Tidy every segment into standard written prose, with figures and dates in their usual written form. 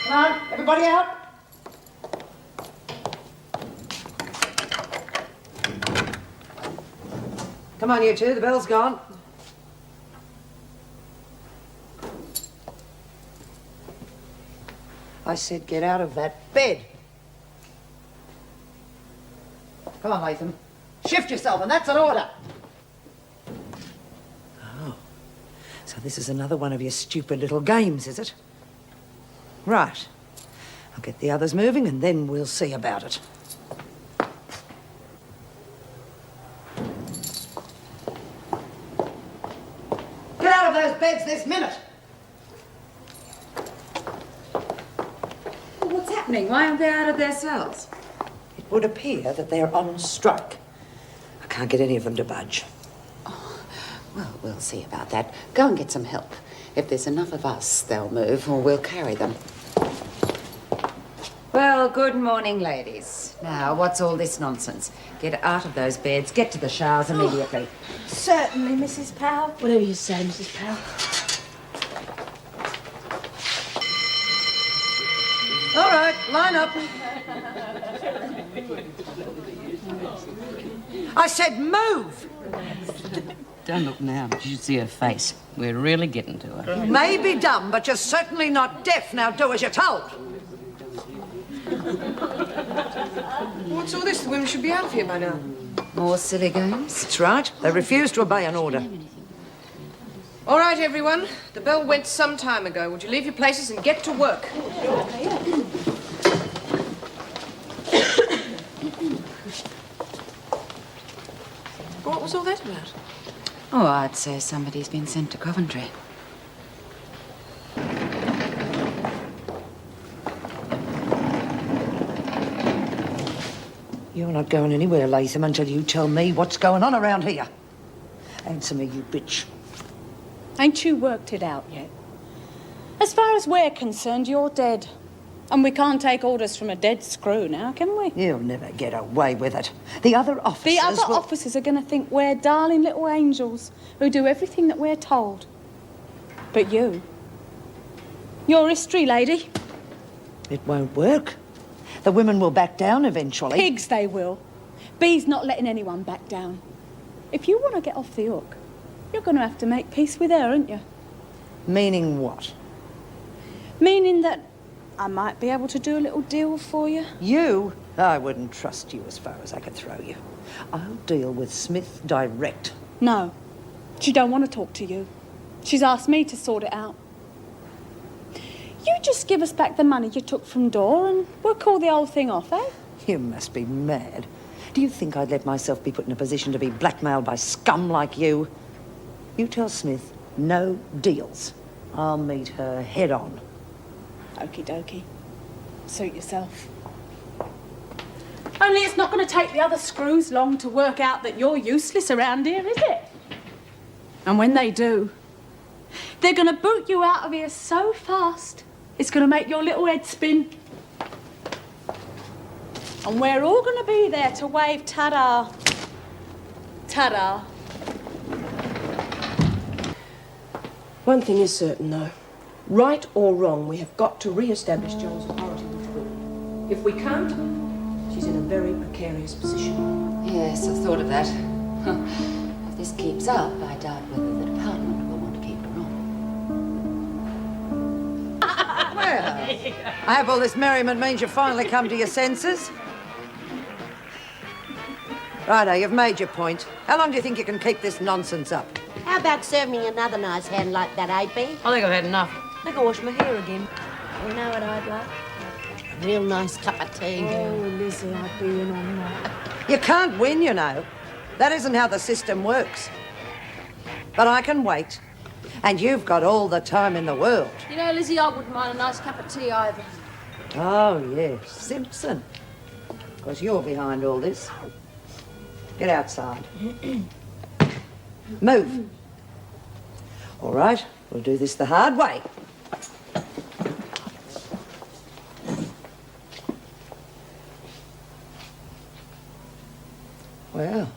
Come on, everybody out. Come on, you two, the bell's gone. I said get out of that bed. Come on, Latham. Shift yourself, and that's an order. Oh, so this is another one of your stupid little games, is it? Right. I'll get the others moving, and then we'll see about it. Get out of those beds this minute! Well, what's happening? Why aren't they out of their cells? It would appear that they're on strike. I can't get any of them to budge. Oh, well, we'll see about that. Go and get some help. If there's enough of us, they'll move, or we'll carry them. Well, good morning, ladies. Now, what's all this nonsense? Get out of those beds, get to the showers immediately. Certainly, Mrs. Powell. Whatever you say, Mrs. Powell. All right, line up. I said move! Don't look now, but you should see her face. We're really getting to her. You may be dumb, but you're certainly not deaf. Now do as you're told. What's all this? The women should be out of here by now. More silly games? That's right. They refuse to obey an order. All right, everyone. The bell went some time ago. Would you leave your places and get to work? What was all that about? Oh, I'd say somebody's been sent to Coventry. You're not going anywhere, Latham, until you tell me what's going on around here. Answer me, you bitch. Ain't you worked it out yet? As far as we're concerned, you're dead. And we can't take orders from a dead screw now, can we? You'll never get away with it. The other officers The other officers are going to think we're darling little angels who do everything that we're told. But you're a history lady. It won't work. The women will back down eventually. Pigs they will. Bee's not letting anyone back down. If you want to get off the hook, you're going to have to make peace with her, aren't you? Meaning what? Meaning that I might be able to do a little deal for you. You? I wouldn't trust you as far as I could throw you. I'll deal with Smith direct. No, she don't want to talk to you. She's asked me to sort it out. You just give us back the money you took from Dore and we'll call the whole thing off, eh? You must be mad. Do you think I'd let myself be put in a position to be blackmailed by scum like you? You tell Smith, no deals. I'll meet her head on. Okie dokie. Suit yourself. Only it's not going to take the other screws long to work out that you're useless around here, is it? And when they do, they're going to boot you out of here so fast, it's going to make your little head spin. And we're all going to be there to wave ta-da. Ta-da. One thing is certain, though. Right or wrong, we have got to re-establish Joan's authority with the women. If we can't, she's in a very precarious position. Yes, I've thought of that. If this keeps up, I doubt whether the department will want to keep her on. Well, I hope all this merriment means you finally come to your senses. Righto, you've made your point. How long do you think you can keep this nonsense up? How about serving me another nice hand like that, eh, B? I think I've had enough. I think I'll wash my hair again. You know what I'd like? A real nice cup of tea. Oh, Lizzie, I'd be in on that. You can't win, you know. That isn't how the system works. But I can wait. And you've got all the time in the world. You know, Lizzie, I wouldn't mind a nice cup of tea either. Oh, yes, Simpson. Of course, you're behind all this. Get outside. Move. All right, we'll do this the hard way. Well,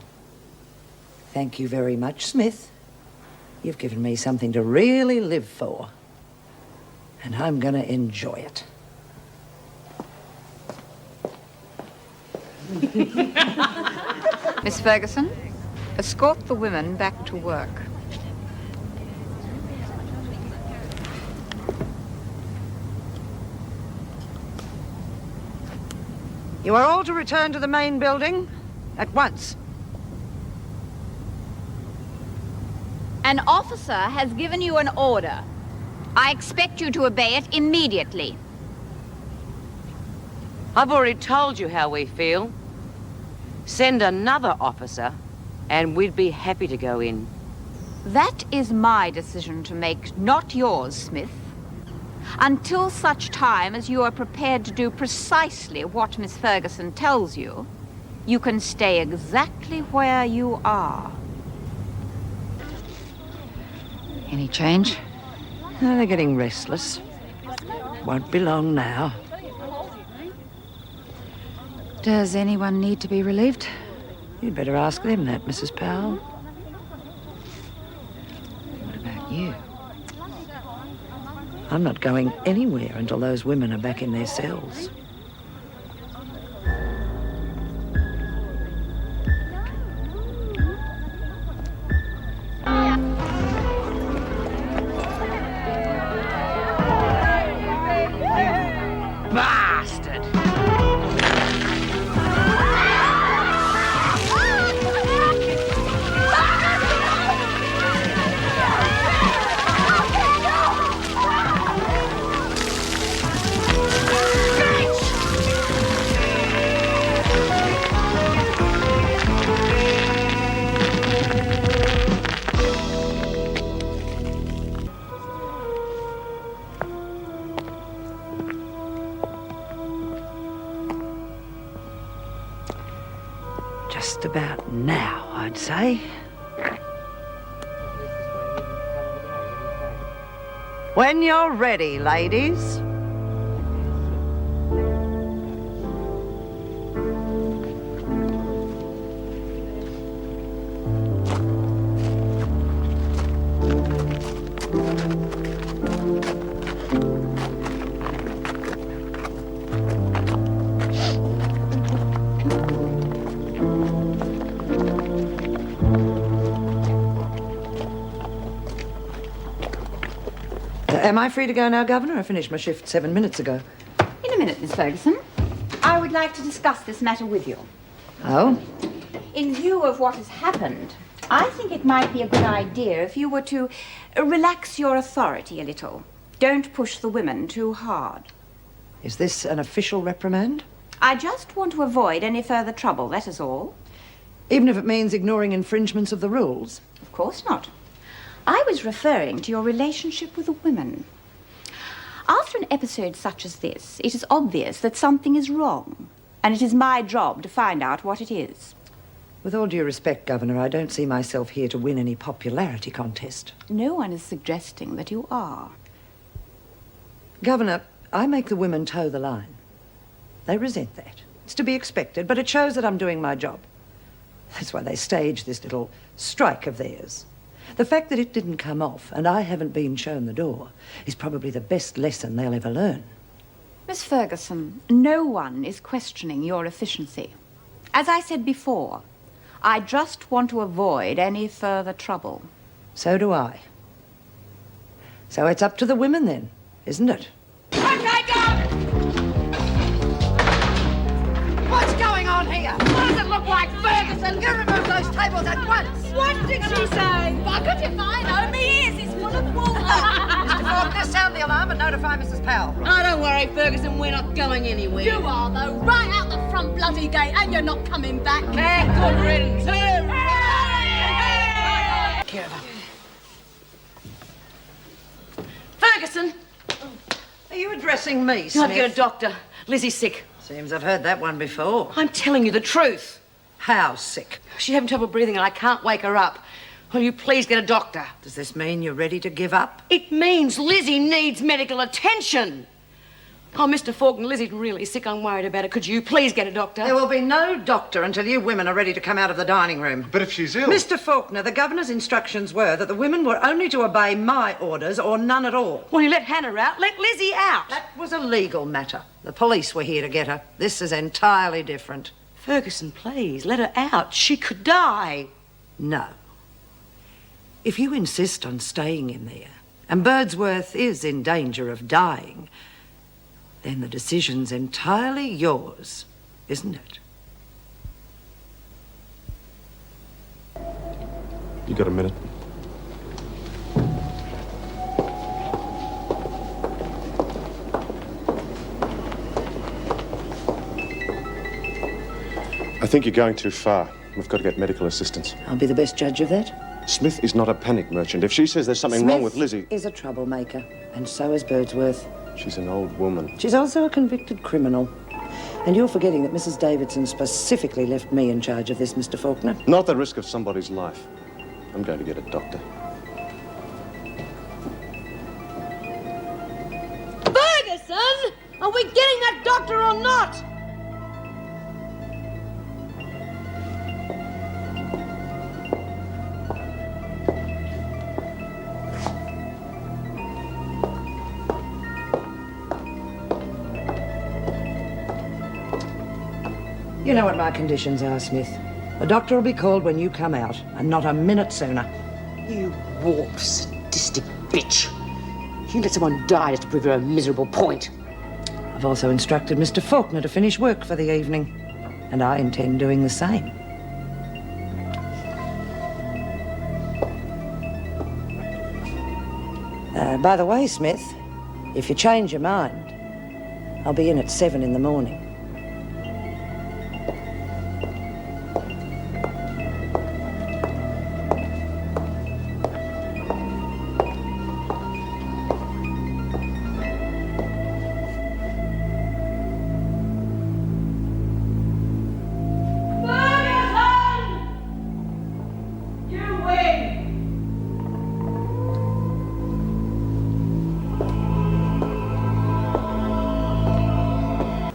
thank you very much, Smith. You've given me something to really live for. And I'm going to enjoy it. Miss Ferguson, escort the women back to work. You are all to return to the main building at once. An officer has given you an order. I expect you to obey it immediately. I've already told you how we feel. Send another officer, and we'd be happy to go in. That is my decision to make, not yours, Smith. Until such time as you are prepared to do precisely what Miss Ferguson tells you, you can stay exactly where you are. Any change? Oh, they're getting restless. Won't be long now. Does anyone need to be relieved? You'd better ask them that, Mrs. Powell. What about you? I'm not going anywhere until those women are back in their cells. Bastard! Just about now, I'd say. When you're ready, ladies. Am I free to go now, Governor? I finished my shift 7 minutes ago. In a minute, Miss Ferguson. I would like to discuss this matter with you. Oh? In view of what has happened, I think it might be a good idea if you were to relax your authority a little. Don't push the women too hard. Is this an official reprimand? I just want to avoid any further trouble, that is all. Even if it means ignoring infringements of the rules? Of course not. I was referring to your relationship with the women. After an episode such as this, it is obvious that something is wrong, and it is my job to find out what it is. With all due respect, Governor, I don't see myself here to win any popularity contest. No one is suggesting that you are. Governor, I make the women toe the line. They resent that. It's to be expected, but it shows that I'm doing my job. That's why they staged this little strike of theirs. The fact that it didn't come off and I haven't been shown the door is probably the best lesson they'll ever learn. Miss Ferguson, no one is questioning your efficiency. As I said before, I just want to avoid any further trouble. So do I. So it's up to the women then, isn't it? Okay, go! What's going on here? What does it look like, Ferguson? You remove those tables at once! What did she say? Bucket if I know. Me ears is full of water. Mr. Faulkner, sound the alarm and notify Mrs. Powell. Oh, don't worry, Ferguson, we're not going anywhere. You are, though, right out the front bloody gate, and you're not coming back. Good riddance. Care of her. Ferguson, Are you addressing me, you have to get a Smith? doctor. Lizzie's sick. Seems I've heard that one before. I'm telling you the truth. How sick? She's having trouble breathing and I can't wake her up. Will you please get a doctor? Does this mean you're ready to give up? It means Lizzie needs medical attention. Oh, Mr. Faulkner, Lizzie's really sick. I'm worried about it. Could you please get a doctor? There will be no doctor until you women are ready to come out of the dining room. But if she's ill... Mr. Faulkner, the Governor's instructions were that the women were only to obey my orders or none at all. Well, you let Hannah out. Let Lizzie out. That was a legal matter. The police were here to get her. This is entirely different. Ferguson, please, let her out. She could die. No. If you insist on staying in there, and Birdsworth is in danger of dying, then the decision's entirely yours, isn't it? You got a minute? I think you're going too far. We've got to get medical assistance. I'll be the best judge of that. Smith is not a panic merchant. If she says there's something wrong with Lizzie... Smith is a troublemaker, and so is Birdsworth. She's an old woman. She's also a convicted criminal. And you're forgetting that Mrs. Davidson specifically left me in charge of this, Mr. Faulkner. Not the risk of somebody's life. I'm going to get a doctor. Ferguson! Are we getting that doctor or not? You know what my conditions are, Smith. The doctor will be called when you come out, and not a minute sooner. You warped, sadistic bitch. You let someone die just to prove you're a miserable point. I've also instructed Mr. Faulkner to finish work for the evening, and I intend doing the same. By the way, Smith, if you change your mind, I'll be in at 7 in the morning.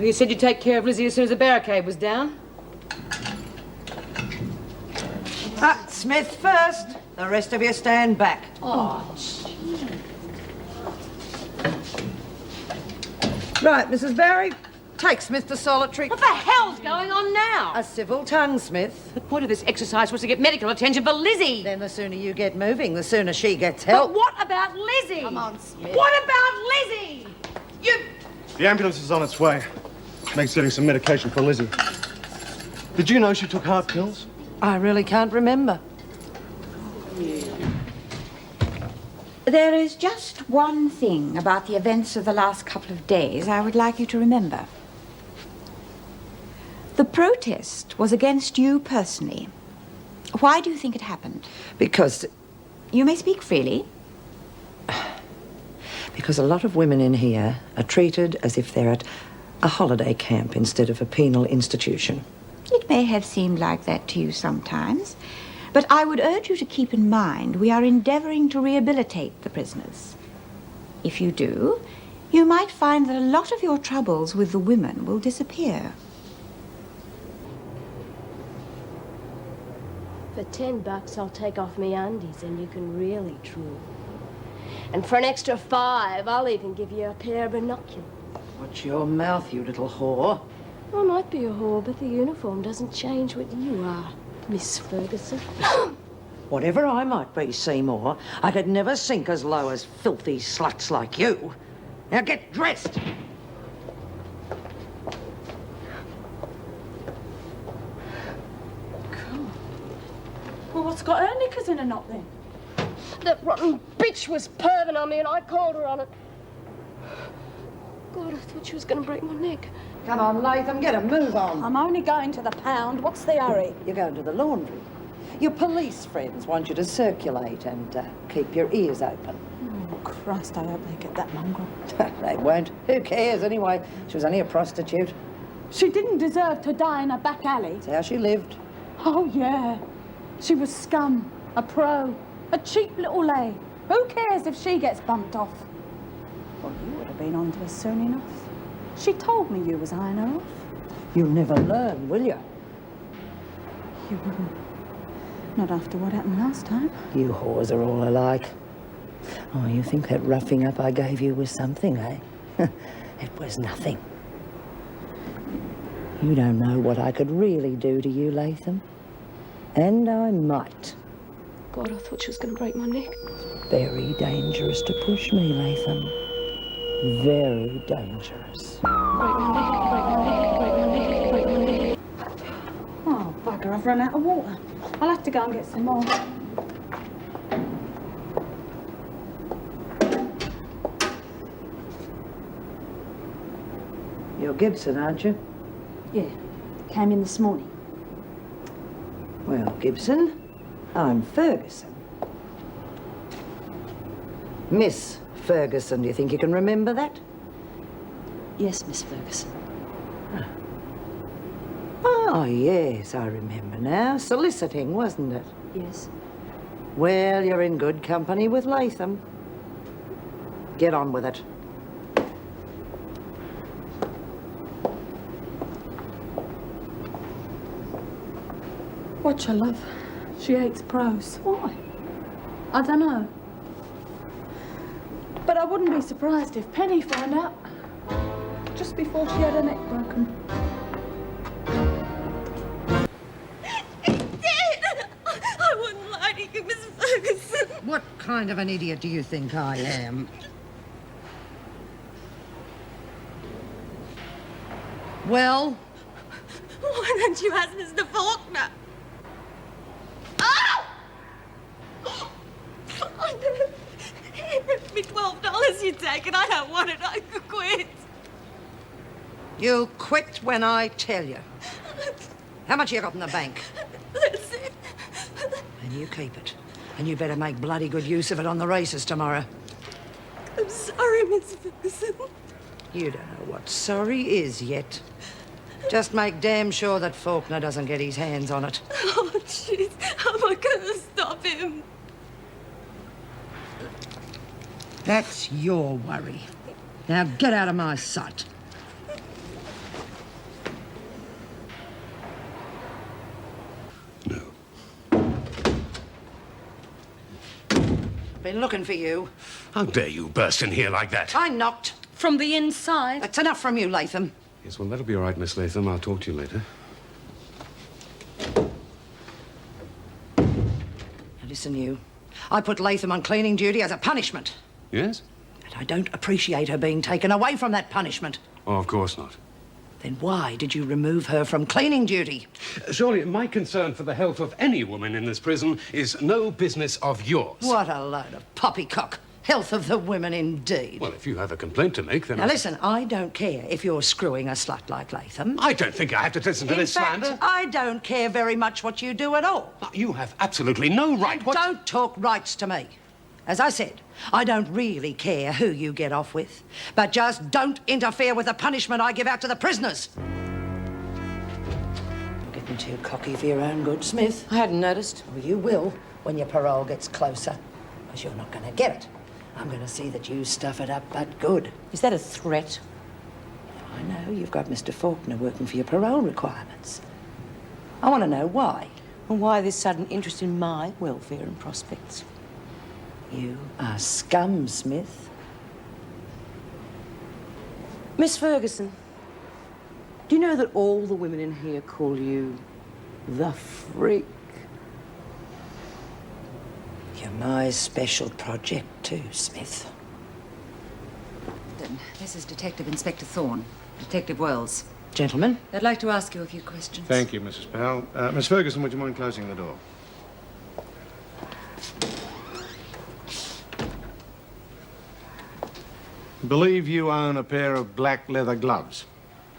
You said you'd take care of Lizzie as soon as the barricade was down. Smith first. The rest of you stand back. Oh, Right, Mrs. Barry, take Smith to solitary. what the hell's going on now? A civil tongue, Smith. The point of this exercise was to get medical attention for Lizzie. Then the sooner you get moving, the sooner she gets help. But what about Lizzie? Come on, Smith. What about Lizzie? You... The ambulance is on its way. Meg's getting some medication for Lizzie. Did you know she took heart pills? I really can't remember. There is just one thing about the events of the last couple of days I would like you to remember. The protest was against you personally. Why do you think it happened? Because You may speak freely. a lot of women in here are treated as if they're at a holiday camp instead of a penal institution. It may have seemed like that to you sometimes, but I would urge you to keep in mind we are endeavoring to rehabilitate the prisoners. If you do, you might find that a lot of your troubles with the women will disappear. For $10, I'll take off me undies and you can really drool. And for an extra $5, I'll even give you a pair of binoculars. Watch your mouth, you little whore. I might be a whore, but the uniform doesn't change what you are, Miss Ferguson. Whatever I might be, Seymour, I could never sink as low as filthy sluts like you. Now get dressed. Well, what's got her knickers in a knot then? That rotten bitch was perving on me and I called her on it. God, I thought she was going to break my neck. Come on, Latham, get a move on. I'm only going to the pound. What's the hurry? You're going to the laundry. Your police friends want you to circulate and keep your ears open. Oh, Christ, I hope they get that mongrel. They won't. Who cares, anyway? She was only a prostitute. She didn't deserve to die in a back alley. That's how she lived. Oh, yeah. She was scum, a pro, a cheap little lay. Who cares if she gets bumped off? Well, you would have been onto her soon enough. She told me you was eyeing her off. You'll never learn, will you? You wouldn't. Not after what happened last time. You whores are all alike. Oh, you think that roughing up I gave you was something, eh? It was nothing. You don't know what I could really do to you, Latham. And I might. God, I thought she was going to break my neck. Very dangerous to push me, Latham. Very dangerous. Break my neck, break my neck, break my neck, break my neck. Oh, bugger, I've run out of water. I'll have to go and get some more. You're Gibson, aren't you? Yeah, came in this morning. Well, Gibson, I'm Ferguson. Miss Ferguson, do you think you can remember that? Yes, Miss Ferguson. Oh, yes, I remember now. Soliciting, wasn't it? Yes. Well, you're in good company with Latham. Get on with it. Watch her, love. She hates prose. Why? I don't know. But I wouldn't be surprised if Penny found out just before she had her neck broken. He's dead! I wouldn't lie to you, Miss Ferguson. What kind of an idiot do you think I am? Well? Why don't you ask Mr. Faulkner? Oh! It'd be $12 you take, and I don't want it. I could quit. You'll quit when I tell you. How much you got in the bank? That's it. And you keep it. And you better make bloody good use of it on the races tomorrow. I'm sorry, Miss Ferguson. You don't know what sorry is yet. Just make damn sure that Faulkner doesn't get his hands on it. Oh, jeez. How am I going to stop him? That's your worry. Now get out of my sight. No. Been looking for you. How dare you burst in here like that? I knocked. From the inside? That's enough from you, Latham. Yes, well, that'll be all right, Miss Latham. I'll talk to you later. Now listen, you. I put Latham on cleaning duty as a punishment. Yes? And I don't appreciate her being taken away from that punishment. Oh, of course not. Then why did you remove her from cleaning duty? Surely my concern for the health of any woman in this prison is no business of yours. What a load of poppycock. Health of the women, indeed. Well, if you have a complaint to make, then... Now, listen, I don't care if you're screwing a slut like Latham. I don't think I have to listen to this slander. I don't care very much what you do at all. You have absolutely no right... Don't talk rights to me. As I said, I don't really care who you get off with. But just don't interfere with the punishment I give out to the prisoners. You're getting too cocky for your own good, Smith. I hadn't noticed. Well, you will when your parole gets closer. Because you're not going to get it. I'm going to see that you stuff it up, but good. Is that a threat? I know you've got Mr. Faulkner working for your parole requirements. I want to know why. And why this sudden interest in my welfare and prospects? You are scum, Smith. Miss Ferguson, do you know that all the women in here call you the freak? You're my special project, too, Smith. This is Detective Inspector Thorne, Detective Wells. Gentlemen. I'd like to ask you a few questions. Thank you, Mrs. Powell. Miss Ferguson, would you mind closing the door? Believe you own a pair of black leather gloves.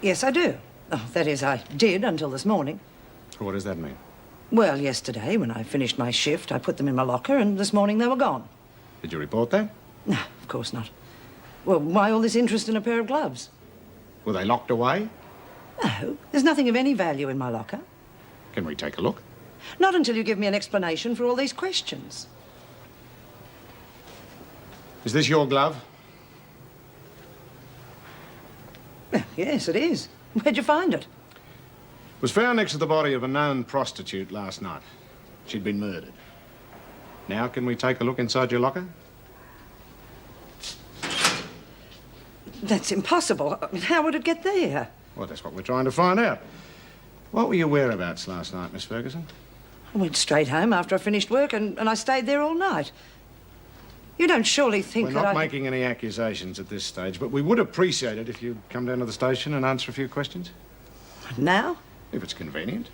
Yes, I do. Oh, that is, I did until this morning. What does that mean? Well, yesterday, when I finished my shift, I put them in my locker, and this morning they were gone. Did you report that? No, of course not. Well, why all this interest in a pair of gloves? Were they locked away? No, there's nothing of any value in my locker. Can we take a look? Not until you give me an explanation for all these questions. Is this your glove? Yes, it is. Where'd you find it? It was found next to the body of a known prostitute last night. She'd been murdered. Now, can we take a look inside your locker? That's impossible. I mean, how would it get there? Well, that's what we're trying to find out. What were your whereabouts last night, Miss Ferguson? I went straight home after I finished work and I stayed there all night. You don't surely think We're that not making any accusations at this stage, but we would appreciate it if you'd come down to the station and answer a few questions. Now? If it's convenient.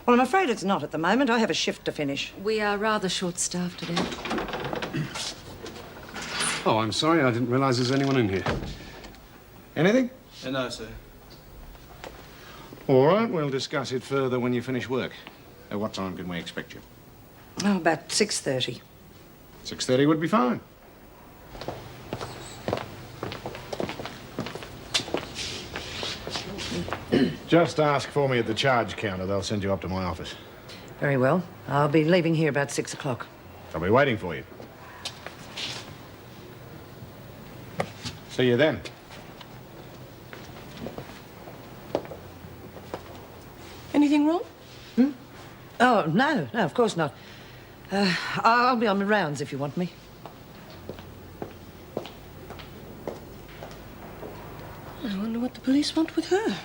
Well, I'm afraid it's not at the moment. I have a shift to finish. We are rather short-staffed today. Oh, I'm sorry. I didn't realise there's anyone in here. Anything? No, sir. All right, we'll discuss it further when you finish work. At what time can we expect you? Oh, about 6:30. 6:30 would be fine. Just ask for me at the charge counter. They'll send you up to my office. Very well. I'll be leaving here about 6 o'clock. I'll be waiting for you. See you then. Anything wrong? Oh, no, of course not. I'll be on my rounds if you want me. I wonder what the police want with her.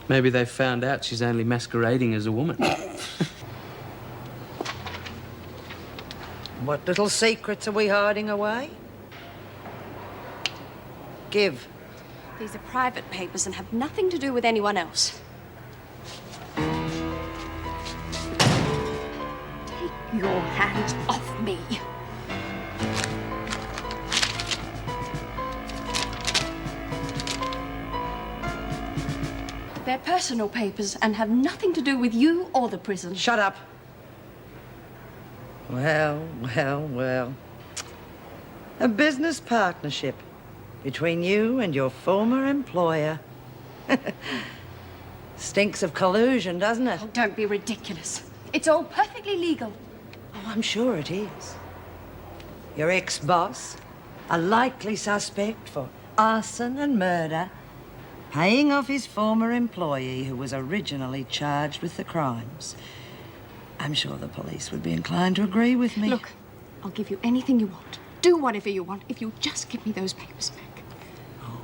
Maybe they've found out she's only masquerading as a woman. What little secrets are we hiding away? Give. These are private papers and have nothing to do with anyone else. Take your hands off me. They're personal papers and have nothing to do with you or the prison. Shut up. Well. A business partnership between you and your former employer. Stinks of collusion, doesn't it? Oh, don't be ridiculous. It's all perfectly legal. Oh, I'm sure it is. Your ex-boss, a likely suspect for arson and murder, paying off his former employee who was originally charged with the crimes. I'm sure the police would be inclined to agree with me. Look, I'll give you anything you want. Do whatever you want if you just give me those papers back. Oh,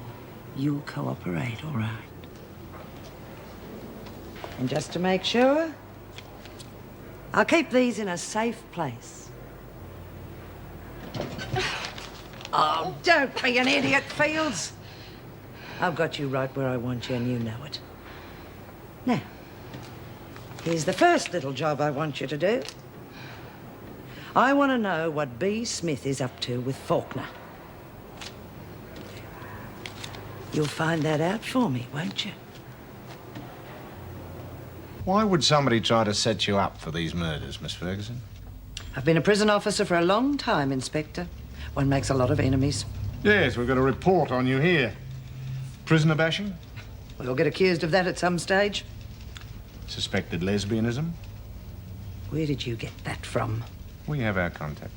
you'll cooperate, all right. And just to make sure, I'll keep these in a safe place. Oh, don't be an idiot, Fields. I've got you right where I want you, and you know it. Now, here's the first little job I want you to do. I want to know what B. Smith is up to with Faulkner. You'll find that out for me, won't you? Why would somebody try to set you up for these murders, Miss Ferguson? I've been a prison officer for a long time, Inspector. One makes a lot of enemies. Yes, we've got a report on you here. Prisoner bashing? We'll get accused of that at some stage. Suspected lesbianism? Where did you get that from? We have our contact.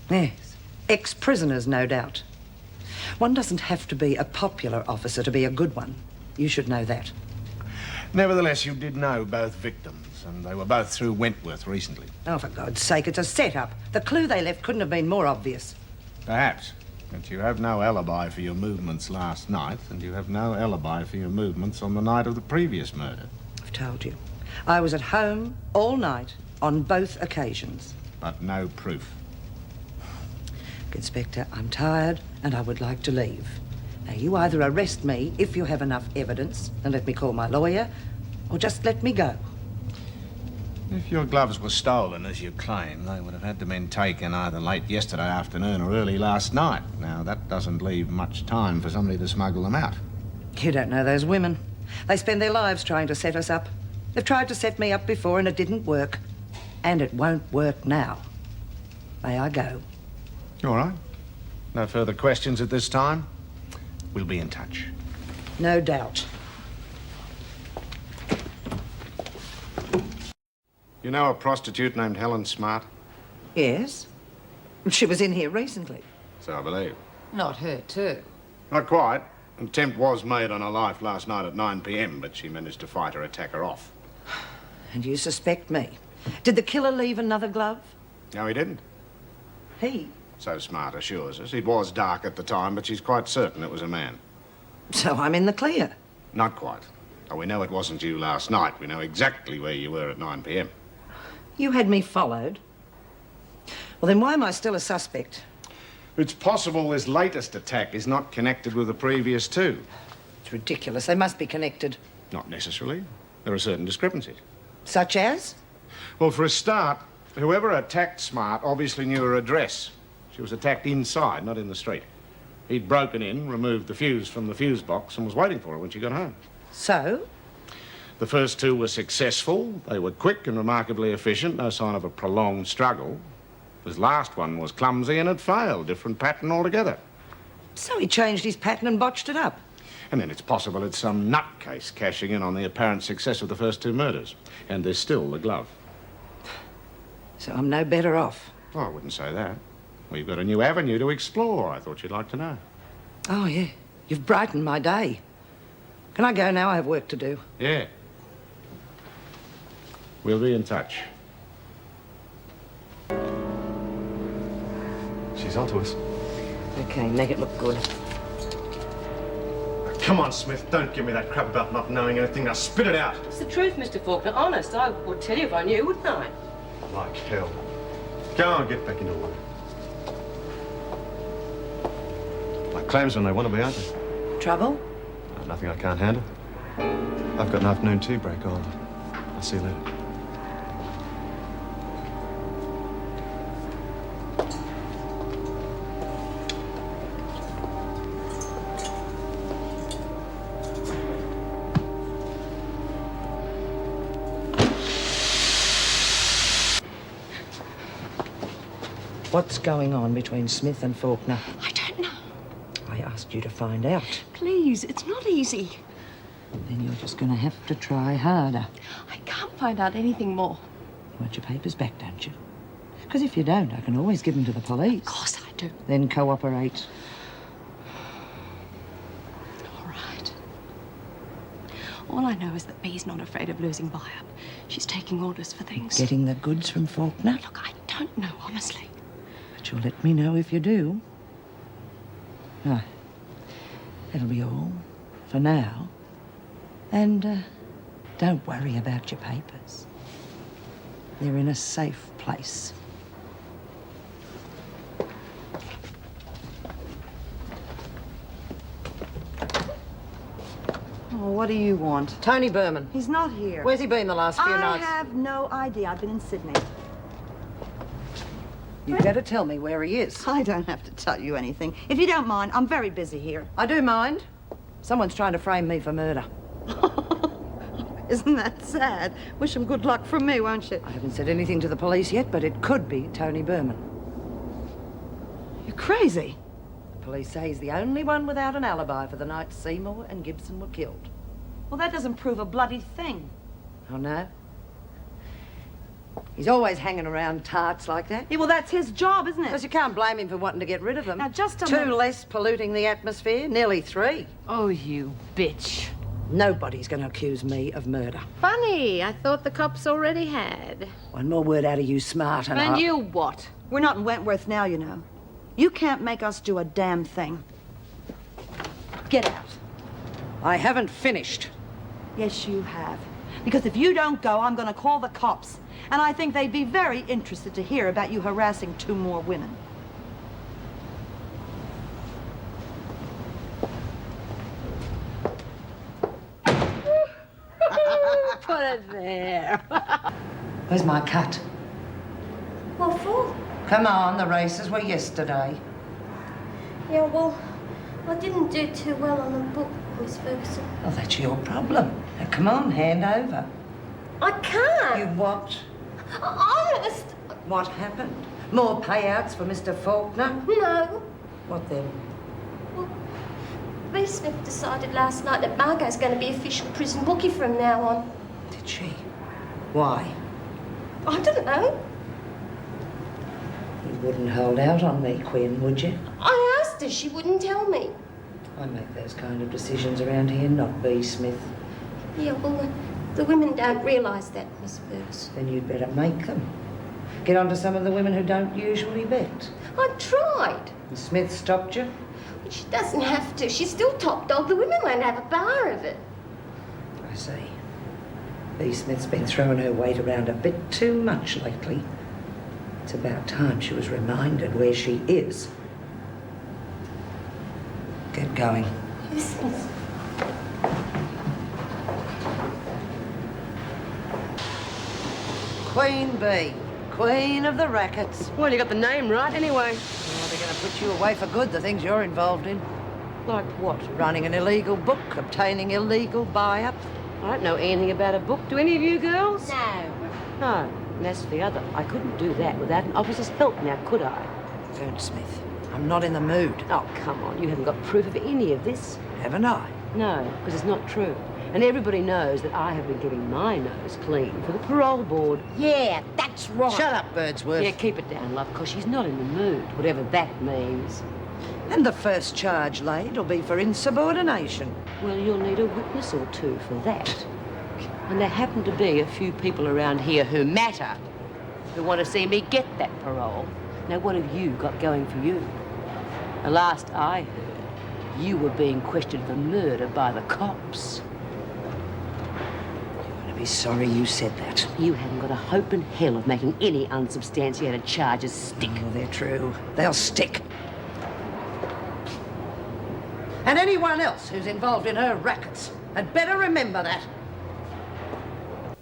Yes. Ex-prisoners, no doubt. One doesn't have to be a popular officer to be a good one. You should know that. Nevertheless, you did know both victims, and they were both through Wentworth recently. Oh, for God's sake, it's a setup. The clue they left couldn't have been more obvious. Perhaps. But you have no alibi for your movements last night, and you have no alibi for your movements on the night of the previous murder. I've told you. I was at home all night on both occasions. But no proof. Inspector, I'm tired and I would like to leave. Now, you either arrest me if you have enough evidence and let me call my lawyer, or just let me go. If your gloves were stolen, as you claim, they would have had to been taken either late yesterday afternoon or early last night. Now, that doesn't leave much time for somebody to smuggle them out. You don't know those women. They spend their lives trying to set us up. They've tried to set me up before and it didn't work. And it won't work now. May I go? All right. No further questions at this time. We'll be in touch. No doubt. You know a prostitute named Helen Smart? Yes. She was in here recently. So I believe. Not her, too. Not quite. An attempt was made on her life last night at 9 p.m, but she managed to fight her attacker off. And you suspect me? Did the killer leave another glove? No, he didn't. He? So Smart assures us. It was dark at the time, but she's quite certain it was a man. So I'm in the clear. Not quite. Oh, we know it wasn't you last night. We know exactly where you were at 9 p.m. You had me followed. Well, then why am I still a suspect? It's possible this latest attack is not connected with the previous two. It's ridiculous. They must be connected. Not necessarily. There are certain discrepancies. Such as? Well, for a start, whoever attacked Smart obviously knew her address. She was attacked inside, not in the street. He'd broken in, removed the fuse from the fuse box, and was waiting for her when she got home. So? The first two were successful. They were quick and remarkably efficient, no sign of a prolonged struggle. This last one was clumsy and had failed, different pattern altogether. So he changed his pattern and botched it up. And then it's possible it's some nutcase cashing in on the apparent success of the first two murders. And there's still the glove. So I'm no better off. Oh, I wouldn't say that. We've got a new avenue to explore. I thought you'd like to know. Oh, yeah. You've brightened my day. Can I go now? I have work to do. Yeah. We'll be in touch. She's onto us. Okay, make it look good. Come on, Smith. Don't give me that crap about not knowing anything. Now spit it out. It's the truth, Mr. Faulkner. Honest, I would tell you if I knew, wouldn't I? Like hell. Go on, get back into work. Like clams when they want to be, aren't they? Trouble? Nothing I can't handle. I've got an afternoon tea break on. I'll see you later. What's going on between Smith and Faulkner? I don't know. I asked you to find out. Please, it's not easy. Then you're just going to have to try harder. I can't find out anything more. You want your papers back, don't you? Because if you don't, I can always give them to the police. Of course I do. Then cooperate. All right. All I know is that Bee's not afraid of losing Bayard. She's taking orders for things. Getting the goods from Faulkner? Look, I don't know, honestly. But you'll let me know if you do. No. That'll be all for now. And don't worry about your papers. They're in a safe place. Oh, what do you want? Tony Berman. He's not here. Where's he been the last few I nights? have no idea. I've been in Sydney. You'd better tell me where he is. I don't have to tell you anything. If you don't mind, I'm very busy here. I do mind. Someone's trying to frame me for murder. Isn't that sad? Wish him good luck from me, won't you? I haven't said anything to the police yet, but it could be Tony Berman. You're crazy. The police say he's the only one without an alibi for the night Seymour and Gibson were killed. Well, that doesn't prove a bloody thing. Oh, no? He's always hanging around tarts like that. Yeah, well, that's his job, isn't it? Because you can't blame him for wanting to get rid of them. Now, just a Two minute. less polluting the atmosphere, nearly 3. Oh, you bitch. Nobody's going to accuse me of murder. Funny, I thought the cops already had. One more word out of you, Smart, and And you what? We're not in Wentworth now, you know. You can't make us do a damn thing. Get out. I haven't finished. Yes, you have. Because if you don't go, I'm going to call the cops. And I think they'd be very interested to hear about you harassing 2 more women. Put it there. Where's my cut? What for? Come on, the races were yesterday. Yeah, well, I didn't do too well on the book, Miss Ferguson. Well, that's your problem. Now, come on, hand over. I can't. You what? Honest. What happened? More payouts for Mr. Faulkner? No. What then? B. Smith decided last night that Margot's going to be official prison bookie from now on. Did she? Why? I don't know. You wouldn't hold out on me, Quinn, would you? I asked her, she wouldn't tell me. I make those kind of decisions around here, not B. Smith. Yeah, well, the women don't realise that, Miss Ferguson. Then you'd better make them. Get on to some of the women who don't usually bet. I tried. And Smith stopped you? But she doesn't have to. She's still top dog. The women won't have a bar of it. I see. B. Smith's been throwing her weight around a bit too much lately. It's about time she was reminded where she is. Get going. Yes, miss. Queen Bee, Queen of the rackets. Well, you got the name right anyway. Well, they're going to put you away for good, the things you're involved in. Like what? Running an illegal book, obtaining illegal buy-up. I don't know anything about a book. Do any of you girls? No. No. And as for the other, I couldn't do that without an officer's help now, could I? Joan Smith, I'm not in the mood. Oh, come on. You haven't got proof of any of this. Haven't I? No, because it's not true. And everybody knows that I have been keeping my nose clean for the parole board. Yeah, that's right. Shut up, Birdsworth. Yeah, keep it down, love, because she's not in the mood, whatever that means. And the first charge laid will be for insubordination. Well, you'll need a witness or two for that. And there happen to be a few people around here who matter, who want to see me get that parole. Now, what have you got going for you? The last I heard, you were being questioned for murder by the cops. You're going to be sorry you said that. You haven't got a hope in hell of making any unsubstantiated charges stick. Oh, they're true. They'll stick. And anyone else who's involved in her rackets had better remember that.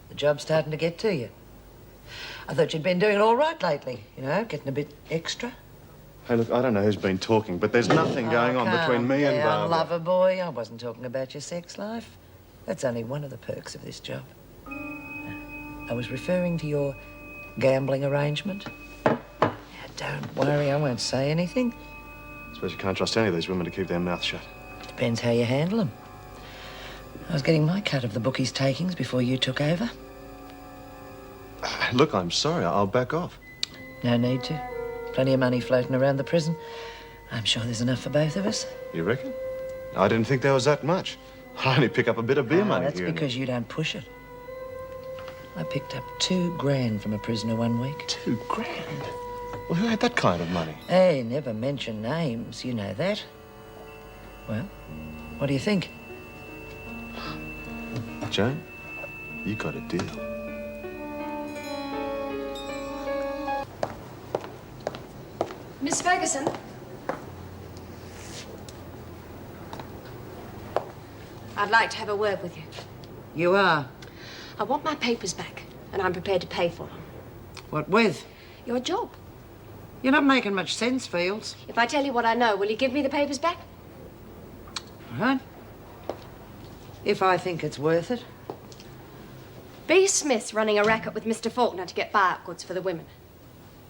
The job's starting to get to you. I thought you'd been doing it all right lately, you know, getting a bit extra. Hey, look, I don't know who's been talking, but there's nothing going on between me and Barbara. Lover boy, I wasn't talking about your sex life. That's only one of the perks of this job. I was referring to your gambling arrangement. Don't worry, I won't say anything. I suppose you can't trust any of these women to keep their mouths shut. Depends how you handle them. I was getting my cut of the bookies' takings before you took over. Look, I'm sorry. I'll back off. No need to. Plenty of money floating around the prison. I'm sure there's enough for both of us. You reckon? I didn't think there was that much. I only pick up a bit of beer money That's here. because you don't push it. I picked up $2 grand from a prisoner one week. $2 grand? Well, who had that kind of money? Hey, never mention names. You know that. Well, what do you think? Joan, you got a deal. Miss Ferguson? I'd like to have a word with you. You are? I want my papers back, and I'm prepared to pay for them. What with? Your job. You're not making much sense, Fields. If I tell you what I know, will you give me the papers back? All right. If I think it's worth it. B. Smith's running a racket with Mr. Faulkner to get buy-up goods for the women.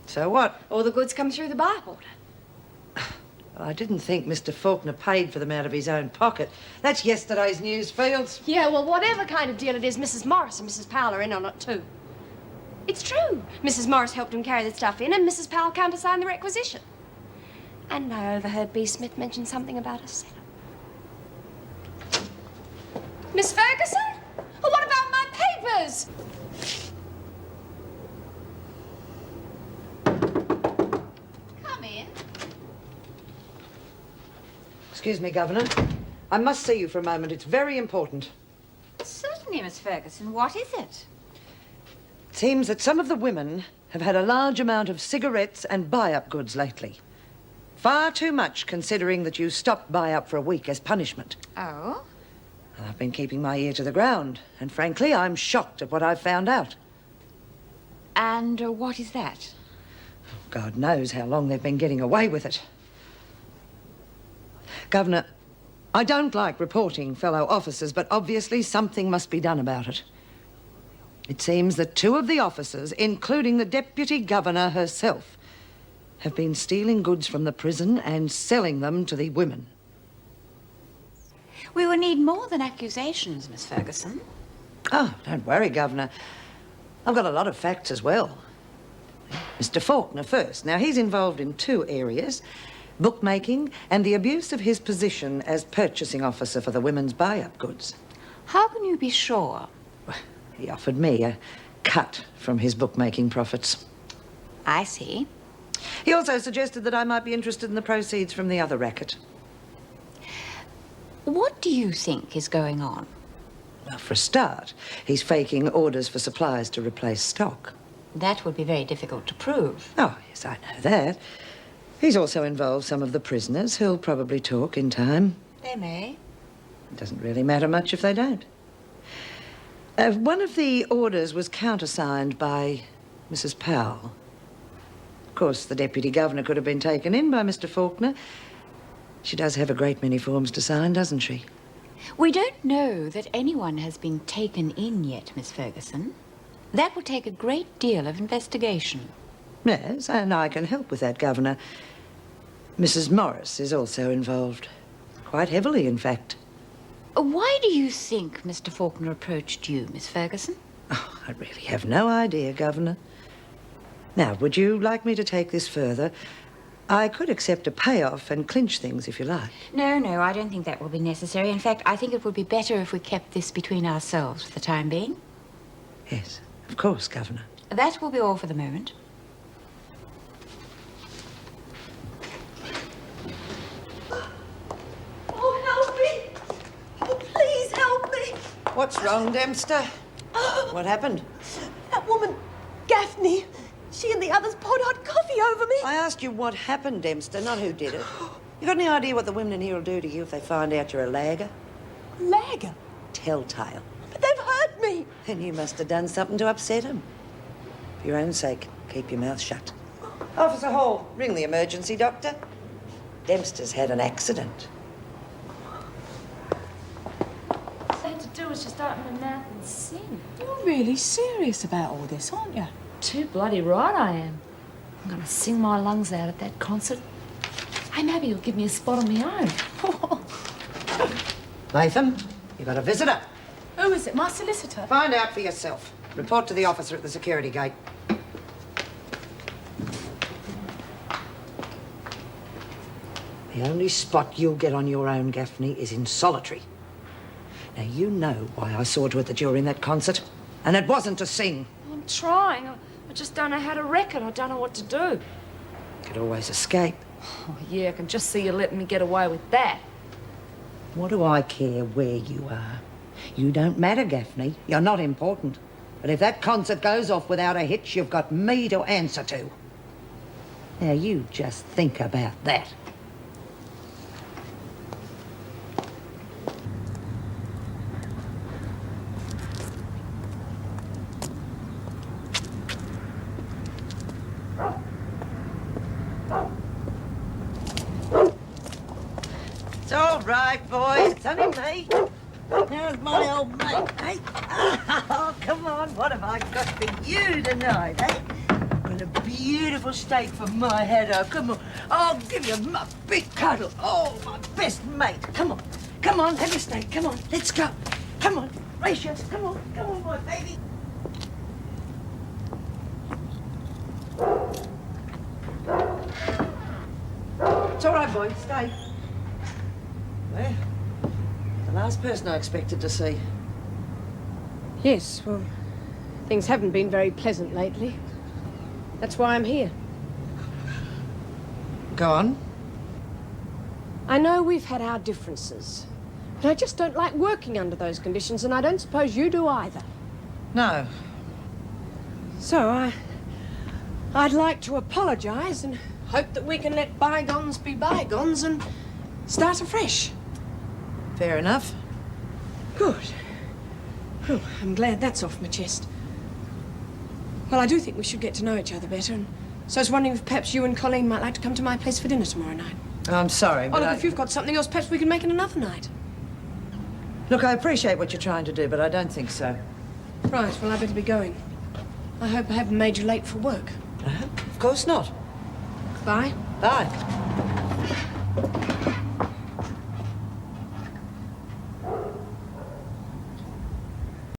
So what? All the goods come through the buy-up order. Well, I didn't think Mr. Faulkner paid for them out of his own pocket. That's yesterday's news, Fields. Yeah, well, whatever kind of deal it is, Mrs. Morris and Mrs. Powell are in on it, too. It's true. Mrs. Morris helped him carry the stuff in, and Mrs. Powell countersigned the requisition. And I overheard B. Smith mention something about a setup. Miss Ferguson? Well, what about my papers? Come in. Excuse me, Governor. I must see you for a moment. It's very important. Certainly, Miss Ferguson. What is it? It seems that some of the women have had a large amount of cigarettes and buy-up goods lately. Far too much, considering that you stopped buy-up for a week as punishment. Oh? Well, I've been keeping my ear to the ground, and frankly, I'm shocked at what I've found out. And what is that? God knows how long they've been getting away with it. Governor, I don't like reporting fellow officers, but obviously something must be done about it. It seems that 2 of the officers, including the Deputy Governor herself, have been stealing goods from the prison and selling them to the women. We will need more than accusations, Miss Ferguson. Oh, don't worry, Governor. I've got a lot of facts as well. Mr. Faulkner first. Now, he's involved in 2 areas: bookmaking and the abuse of his position as purchasing officer for the women's buy-up goods. How can you be sure? He offered me a cut from his bookmaking profits. I see. He also suggested that I might be interested in the proceeds from the other racket. What do you think is going on? Well, for a start, he's faking orders for supplies to replace stock. That would be very difficult to prove. Oh, yes, I know that. He's also involved some of the prisoners who'll probably talk in time. They may. It doesn't really matter much if they don't. One of the orders was countersigned by Mrs. Powell. Of course, the Deputy Governor could have been taken in by Mr. Faulkner. She does have a great many forms to sign, doesn't she? We don't know that anyone has been taken in yet, Miss Ferguson. That will take a great deal of investigation. Yes, and I can help with that, Governor. Mrs. Morris is also involved. Quite heavily, in fact. Why do you think Mr. Faulkner approached you, Miss Ferguson? Oh, I really have no idea, Governor. Now, would you like me to take this further? I could accept a payoff and clinch things if you like. No, I don't think that will be necessary. In fact, I think it would be better if we kept this between ourselves for the time being. Yes, of course, Governor. That will be all for the moment. Oh, help me! Oh, please help me! What's wrong, Dempster? What happened? That woman, Gaffney, she and the others poured hot coffee over me. I asked you what happened, Dempster, not who did it. You got any idea what the women in here will do to you if they find out you're a lagger? Lagger? Telltale. But they've hurt me. Then you must have done something to upset them. For your own sake, keep your mouth shut. Officer Hall, ring the emergency doctor. Dempster's had an accident. All I had to do was just open my mouth and sing. You're really serious about all this, aren't you? Too bloody right I am. I'm gonna sing my lungs out at that concert. Hey, maybe you'll give me a spot on my own. Latham, you got a visitor. Who is it? My solicitor? Find out for yourself. Report to the officer at the security gate. The only spot you'll get on your own, Gaffney, is in solitary. Now, you know why I saw to it that you were in that concert. And it wasn't to sing. I'm trying. I just don't know how to wreck it. I don't know what to do. Could always escape. Oh, yeah, I can just see you letting me get away with that. What do I care where you are? You don't matter, Gaffney. You're not important. But if that concert goes off without a hitch, you've got me to answer to. Now, you just think about that. It's all right, boys. It's only me. How's my old mate, eh? Oh, come on. What have I got for you tonight, eh? Got a beautiful steak for my head. Oh, come on. I'll give you my big cuddle. Oh, my best mate. Come on. Come on, have your steak. Come on. Let's go. Come on. Race you. Come on. Come on, my baby. It's all right, boys. Stay. Well, the last person I expected to see. Yes, well, things haven't been very pleasant lately. That's why I'm here. Go on. I know we've had our differences, but I just don't like working under those conditions, and I don't suppose you do either. No. So I'd like to apologize and hope that we can let bygones be bygones and start afresh. Fair enough. Good. Oh, I'm glad that's off my chest. Well, I do think we should get to know each other better, and so I was wondering if perhaps you and Colleen might like to come to my place for dinner tomorrow night. I'm sorry, Oh, but look, I... if you've got something else, perhaps we can make it another night. Look, I appreciate what you're trying to do, but I don't think so. Right, well, I better be going. I hope I haven't made you late for work. Of course not. Bye. Bye.